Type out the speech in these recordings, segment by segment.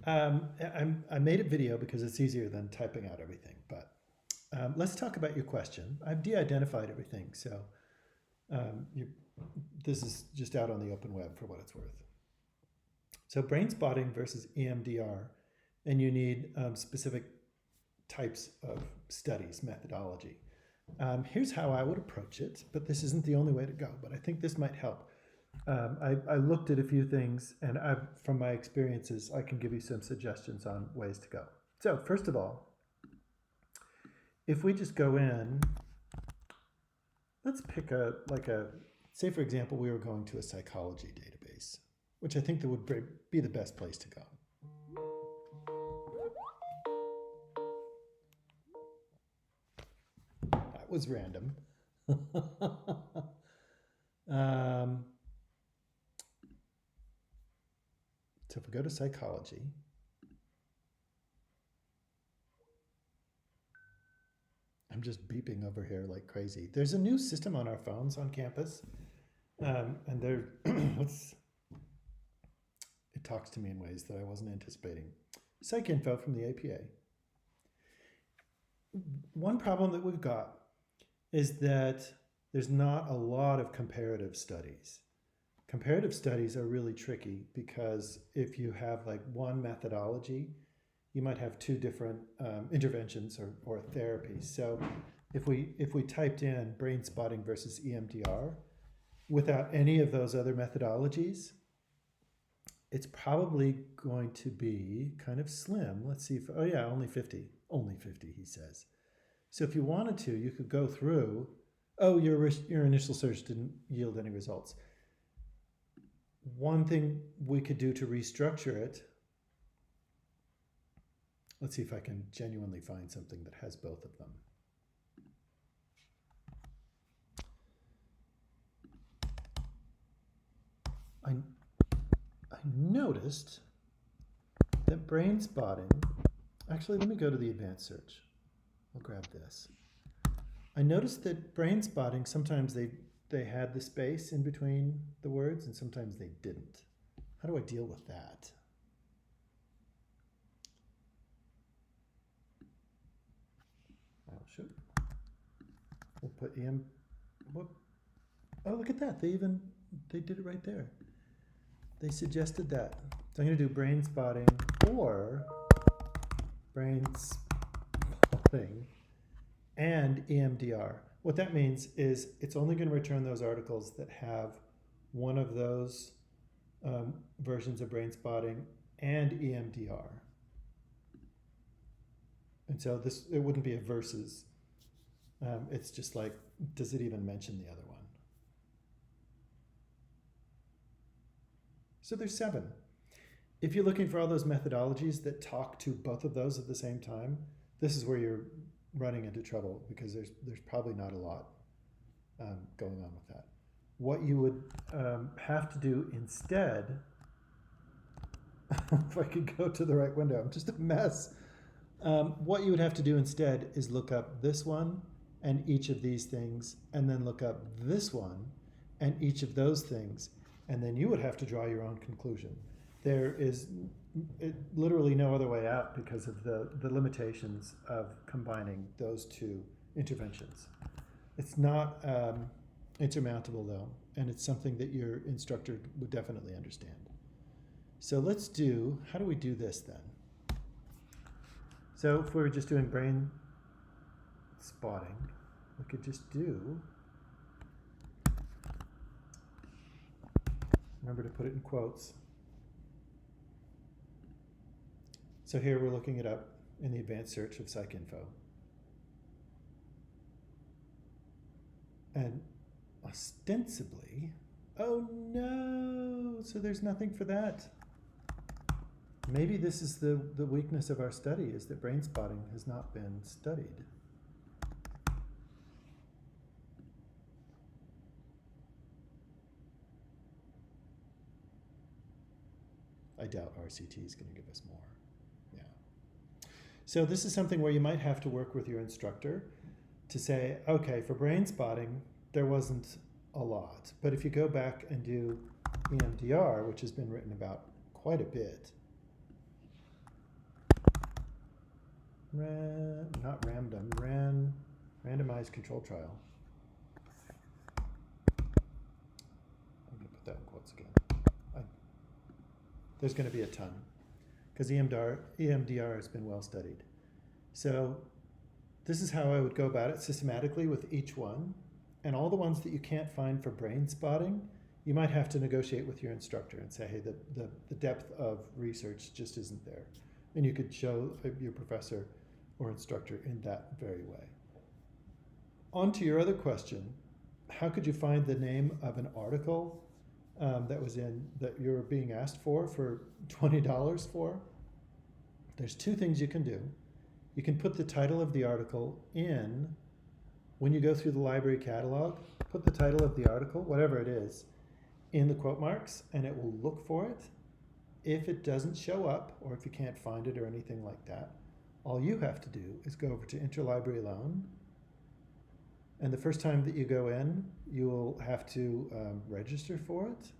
I made a video because it's easier than typing out everything, but let's talk about your question. I've de-identified everything, so you, this is just out on the open web for what it's worth. So brain spotting versus EMDR, and you need specific types of studies, methodology. Here's how I would approach it, but this isn't the only way to go, but I think this might help. I looked at a few things, and from my experiences, I can give you some suggestions on ways to go. So first of all, if we just go in, let's pick say for example, we were going to a psychology database, which I think that would be the best place to go. That was random. So if we go to psychology, I'm just beeping over here like crazy. There's a new system on our phones on campus, and it talks to me in ways that I wasn't anticipating. Psych info from the APA. One problem that we've got is that there's not a lot of comparative studies. Comparative studies are really tricky because if you have like one methodology, you might have two different interventions or therapies. So if we typed in brain spotting versus EMDR without any of those other methodologies, it's probably going to be kind of slim. Let's see if, oh yeah, only 50, he says. So if you wanted to, you could go through, oh, your initial search didn't yield any results. One thing we could do to restructure it, let's see if I can genuinely find something that has both of them. I noticed that brain spotting, actually let me go to the advanced search. I'll grab this. I noticed that brain spotting, sometimes they had the space in between the words and sometimes they didn't. How do I deal with that? Oh, sure. We'll put oh, look at that. They did it right there. They suggested that. So I'm going to do brain spotting or brain spotting and EMDR. What that means is it's only going to return those articles that have one of those versions of brain spotting and EMDR. And so it wouldn't be a versus. It's just like, does it even mention the other one? So there's 7. If you're looking for all those methodologies that talk to both of those at the same time, this is where you're running into trouble because there's probably not a lot going on with that. What you would have to do instead, if I could go to the right window, I'm just a mess. What you would have to do instead is look up this one and each of these things, and then look up this one and each of those things, and then you would have to draw your own conclusion. There is literally no other way out because of the limitations of combining those two interventions. It's not insurmountable though, and it's something that your instructor would definitely understand. So let's do, how do we do this then? So if we were just doing brain spotting, we could just do, remember to put it in quotes. So here we're looking it up in the advanced search of PsycInfo. And ostensibly, oh no, so there's nothing for that. Maybe this is the weakness of our study, is that brain spotting has not been studied. I doubt RCT is going to give us more. Yeah. So this is something where you might have to work with your instructor to say, okay, for brain spotting, there wasn't a lot. But if you go back and do EMDR, which has been written about quite a bit, randomized control trial. I'm going to put that in quotes again. There's going to be a ton, because EMDR has been well studied. So this is how I would go about it systematically with each one. And all the ones that you can't find for brain spotting, you might have to negotiate with your instructor and say, hey, the depth of research just isn't there. And you could show your professor or instructor in that very way. On to your other question, how could you find the name of an article that you're being asked for $20 for? There's two things you can do. You can put the title of the article in, when you go through the library catalog, put the title of the article, whatever it is, in the quote marks, and it will look for it. If it doesn't show up, or if you can't find it or anything like that, all you have to do is go over to Interlibrary Loan, and the first time that you go in, you will have to register for it.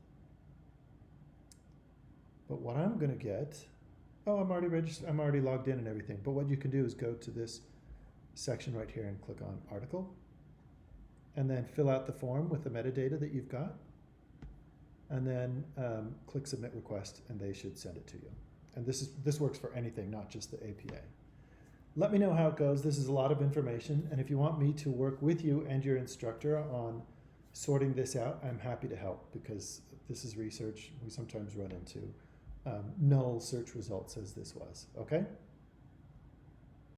But what I'm going to get, I'm already registered, I'm already logged in and everything. But what you can do is go to this section right here and click on Article, and then fill out the form with the metadata that you've got, and then click Submit Request, and they should send it to you. And this works for anything, not just the APA. Let me know how it goes. This is a lot of information, and if you want me to work with you and your instructor on sorting this out, I'm happy to help, because this is research. We sometimes run into null search results, as this was. Okay?